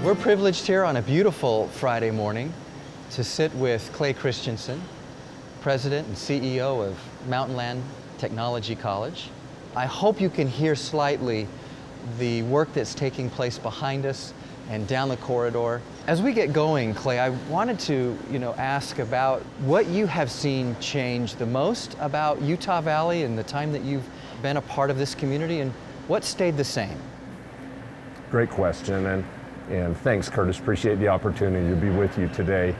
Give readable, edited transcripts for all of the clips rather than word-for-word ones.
We're privileged here on a beautiful Friday morning to sit with Clay Christensen, President and CEO of Mountainland Technical College. I hope you can hear slightly the work that's taking place behind us and down the corridor. As we get going, Clay, I wanted to ask about what you have seen change the most about Utah Valley in the time that you've been a part of this community, and what stayed the same? Great question, and thanks, Curtis. Appreciate the opportunity to be with you today.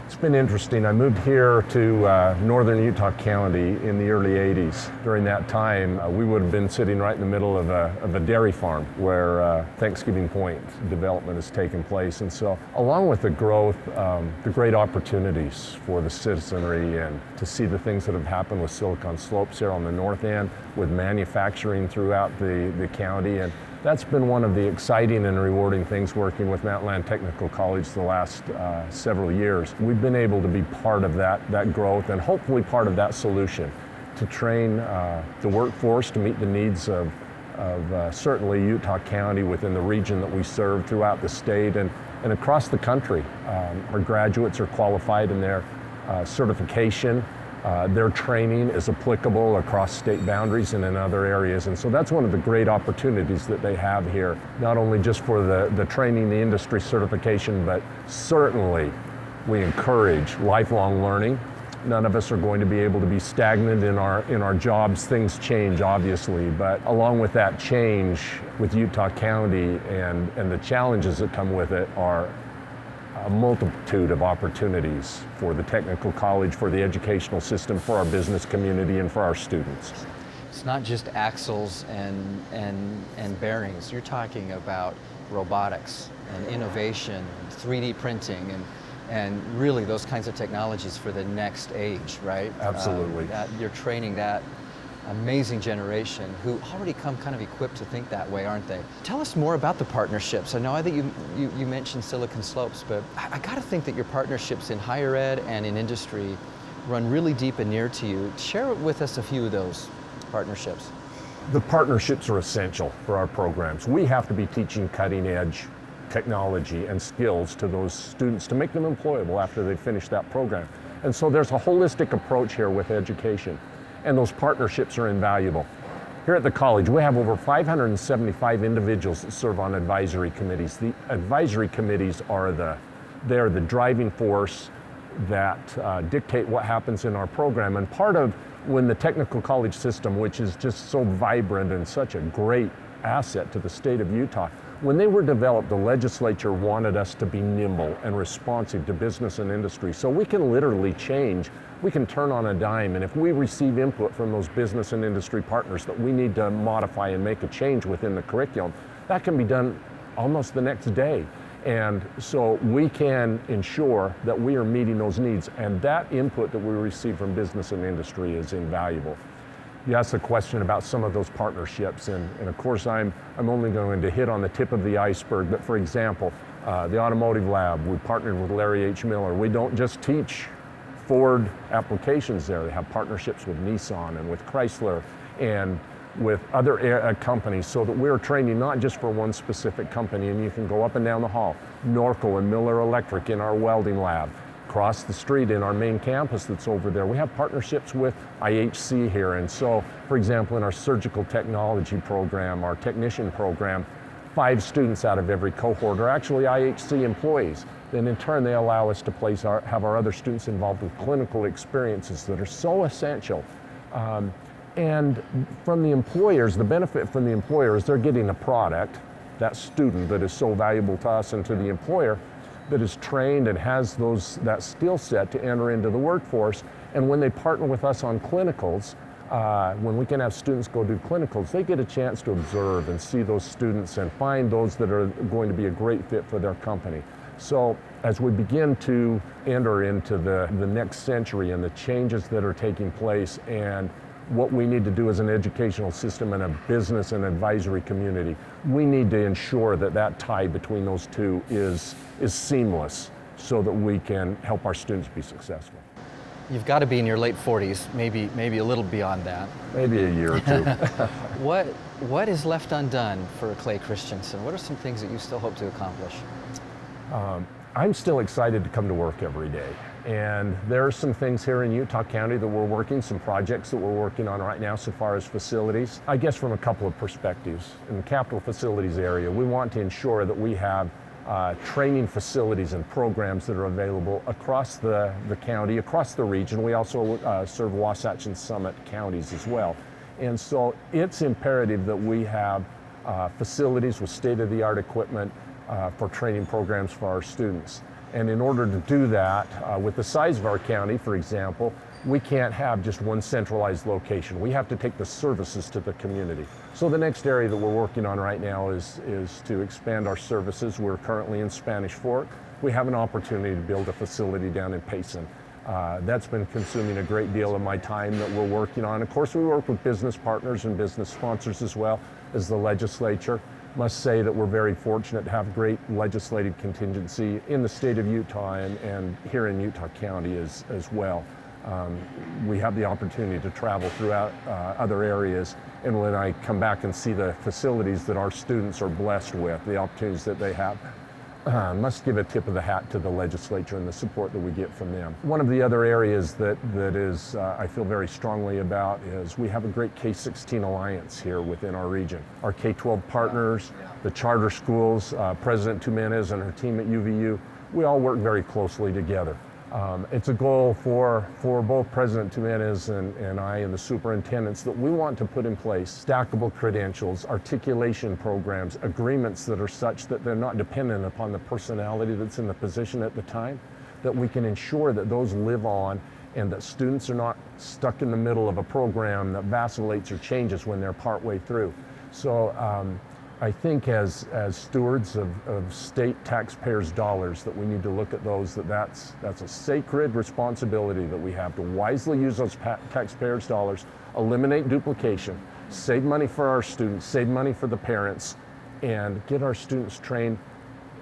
It's been interesting. I moved here to northern Utah County in the early 80s. During that time, we would have been sitting right in the middle of a dairy farm where Thanksgiving Point development has taken place. And so, along with the growth, the great opportunities for the citizenry, and to see the things that have happened with Silicon Slopes here on the north end, with manufacturing throughout the county, and that's been one of the exciting and rewarding things working with Mountainland Technical College the last several years. We've been able to be part of that growth and hopefully part of that solution to train the workforce to meet the needs of certainly Utah County within the region that we serve, throughout the state and across the country. Our graduates are qualified in their certification. Their training is applicable across state boundaries and in other areas. And so that's one of the great opportunities that they have here, not only just for the training, the industry certification, but certainly we encourage lifelong learning. None of us are going to be able to be stagnant in our jobs. Things change, obviously, but along with that change with Utah County and the challenges that come with it are a multitude of opportunities for the technical college, for the educational system, for our business community, and for our students. It's not just axles and bearings. You're talking about robotics and innovation, 3D printing, and really those kinds of technologies for the next age, right? Absolutely. You're training that amazing generation who already come kind of equipped to think that way, aren't they? Tell us more about the partnerships. I know that you mentioned Silicon Slopes, but I got to think that your partnerships in higher ed and in industry run really deep and near to you. Share with us a few of those partnerships. The partnerships are essential for our programs. We have to be teaching cutting edge technology and skills to those students to make them employable after they finish that program. And so there's a holistic approach here with education. And those partnerships are invaluable. Here at the college, we have over 575 individuals that serve on advisory committees. The advisory committees are they're the driving force that dictate what happens in our program. And part of when the technical college system, which is just so vibrant and such a great asset to the state of Utah, when they were developed, the legislature wanted us to be nimble and responsive to business and industry. So we can literally change, we can turn on a dime, and if we receive input from those business and industry partners that we need to modify and make a change within the curriculum, that can be done almost the next day. And so we can ensure that we are meeting those needs, and that input that we receive from business and industry is invaluable. You asked a question about some of those partnerships, and of course I'm only going to hit on the tip of the iceberg, but for example, the automotive lab, we partnered with Larry H. Miller. We don't just teach Ford applications there. They have partnerships with Nissan and with Chrysler and with other companies, so that we're training not just for one specific company. And you can go up and down the hall, Norco and Miller Electric in our welding lab. Across the street in our main campus that's over there, we have partnerships with IHC here. And so, for example, in our surgical technology program, our technician program, 5 students out of every cohort are actually IHC employees. Then in turn, they allow us to have our other students involved with clinical experiences that are so essential. And from the employers, the benefit from the employer is they're getting a product, that student that is so valuable to us and to the employer, that is trained and has that skill set to enter into the workforce. And when they partner with us on clinicals, when we can have students go do clinicals, they get a chance to observe and see those students and find those that are going to be a great fit for their company. So as we begin to enter into the next century and the changes that are taking place and what we need to do as an educational system and a business and advisory community, we need to ensure that tie between those two is seamless so that we can help our students be successful. You've got to be in your late 40s, maybe a little beyond that. Maybe a year or two. What is left undone for Clay Christensen? What are some things that you still hope to accomplish? I'm still excited to come to work every day. And there are some things here in Utah County that we're working, some projects that we're working on right now so far as facilities. I guess from a couple of perspectives. In the capital facilities area, we want to ensure that we have training facilities and programs that are available across the county, across the region. We also serve Wasatch and Summit counties as well. And so it's imperative that we have facilities with state-of-the-art equipment for training programs for our students. And in order to do that, with the size of our county, for example, we can't have just one centralized location. We have to take the services to the community. So the next area that we're working on right now is to expand our services. We're currently in Spanish Fork. We have an opportunity to build a facility down in Payson. That's been consuming a great deal of my time that we're working on. Of course, we work with business partners and business sponsors as well as the legislature. Must say that we're very fortunate to have great legislative contingency in the state of Utah and here in Utah County as well. We have the opportunity to travel throughout other areas, and when I come back and see the facilities that our students are blessed with, the opportunities that they have, must give a tip of the hat to the legislature and the support that we get from them. One of the other areas that is I feel very strongly about is we have a great K-16 alliance here within our region. Our K-12 partners, the charter schools, President Jimenez and her team at UVU, we all work very closely together. It's a goal for both President Jimenez and I and the superintendents that we want to put in place stackable credentials, articulation programs, agreements that are such that they're not dependent upon the personality that's in the position at the time, that we can ensure that those live on and that students are not stuck in the middle of a program that vacillates or changes when they're partway through. So I think as stewards of state taxpayers' dollars that we need to look at those, that's a sacred responsibility that we have to wisely use those taxpayers' dollars, eliminate duplication, save money for our students, save money for the parents, and get our students trained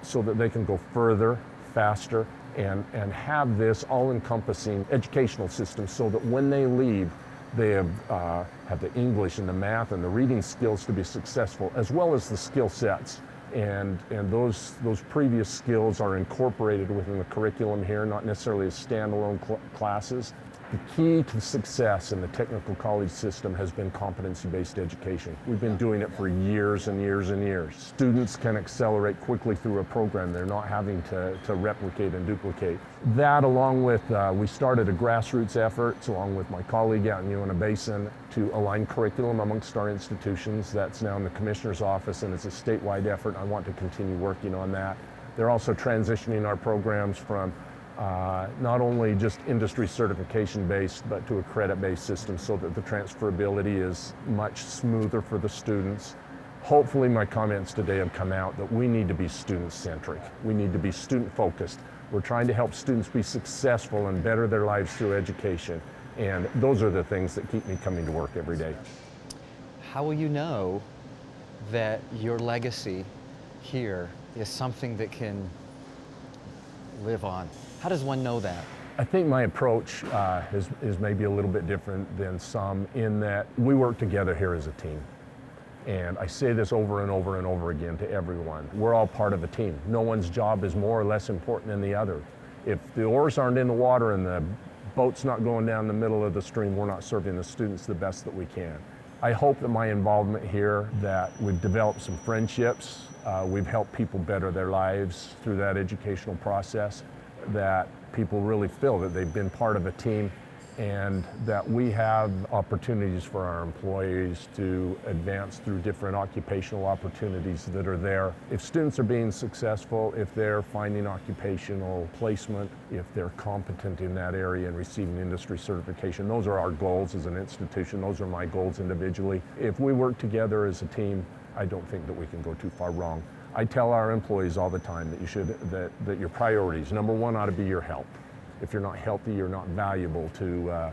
so that they can go further, faster, and have this all-encompassing educational system so that when they leave, they have the English and the math and the reading skills to be successful, as well as the skill sets. And those previous skills are incorporated within the curriculum here, not necessarily as standalone classes. The key to success in the technical college system has been competency-based education. We've been doing it for years and years and years. Students can accelerate quickly through a program. They're not having to replicate and duplicate. That, along with, we started a grassroots effort, along with my colleague out in Uinta Basin, to align curriculum amongst our institutions. That's now in the commissioner's office, and it's a statewide effort. I want to continue working on that. They're also transitioning our programs from not only just industry certification based, but to a credit based system so that the transferability is much smoother for the students. Hopefully my comments today have come out that we need to be student centric. We need to be student focused. We're trying to help students be successful and better their lives through education. And those are the things that keep me coming to work every day. How will you know that your legacy here is something that can live on? How does one know that? I think my approach is maybe a little bit different than some in that we work together here as a team. And I say this over and over and over again to everyone. We're all part of a team. No one's job is more or less important than the other. If the oars aren't in the water and the boat's not going down the middle of the stream, we're not serving the students the best that we can. I hope that my involvement here, that we've developed some friendships, we've helped people better their lives through that educational process, that people really feel that they've been part of a team, and that we have opportunities for our employees to advance through different occupational opportunities that are there. If students are being successful, if they're finding occupational placement, if they're competent in that area and receiving industry certification, those are our goals as an institution. Those are my goals individually. If we work together as a team, I don't think that we can go too far wrong. I tell our employees all the time that that your priorities, number one, ought to be your health. If you're not healthy, you're not valuable to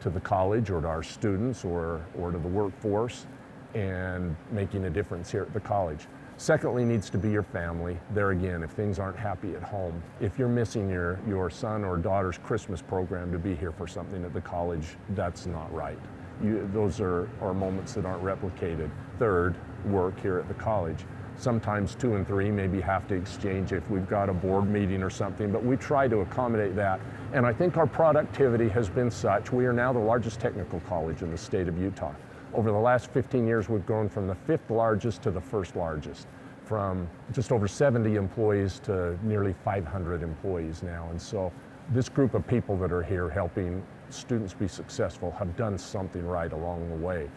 the college or to our students or to the workforce and making a difference here at the college. Secondly, needs to be your family. There again, if things aren't happy at home, if you're missing your son or daughter's Christmas program to be here for something at the college, that's not right. Those are moments that aren't replicated. Third, work here at the college. Sometimes 2 and 3 maybe have to exchange if we've got a board meeting or something, but we try to accommodate that. And I think our productivity has been such. We are now the largest technical college in the state of Utah. Over the last 15 years, we've grown from the 5th largest to the 1st largest, from just over 70 employees to nearly 500 employees now. And so this group of people that are here helping students be successful have done something right along the way.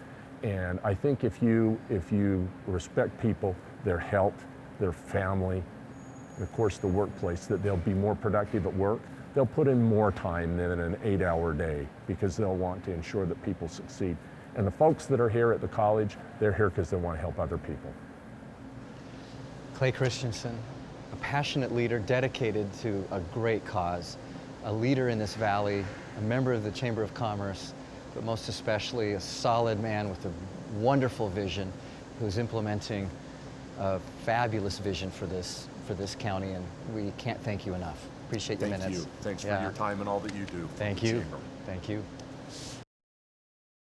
And I think if you respect people, their health, their family, and of course the workplace, that they'll be more productive at work. They'll put in more time than an 8-hour day because they'll want to ensure that people succeed. And the folks that are here at the college, they're here because they want to help other people. Clay Christensen, a passionate leader dedicated to a great cause, a leader in this valley, a member of the Chamber of Commerce, but most especially a solid man with a wonderful vision who's implementing a fabulous vision for this county, and we can't thank you enough. Appreciate your minutes. Thank you. Thanks for your time and all that you do. Thank you. Thank you.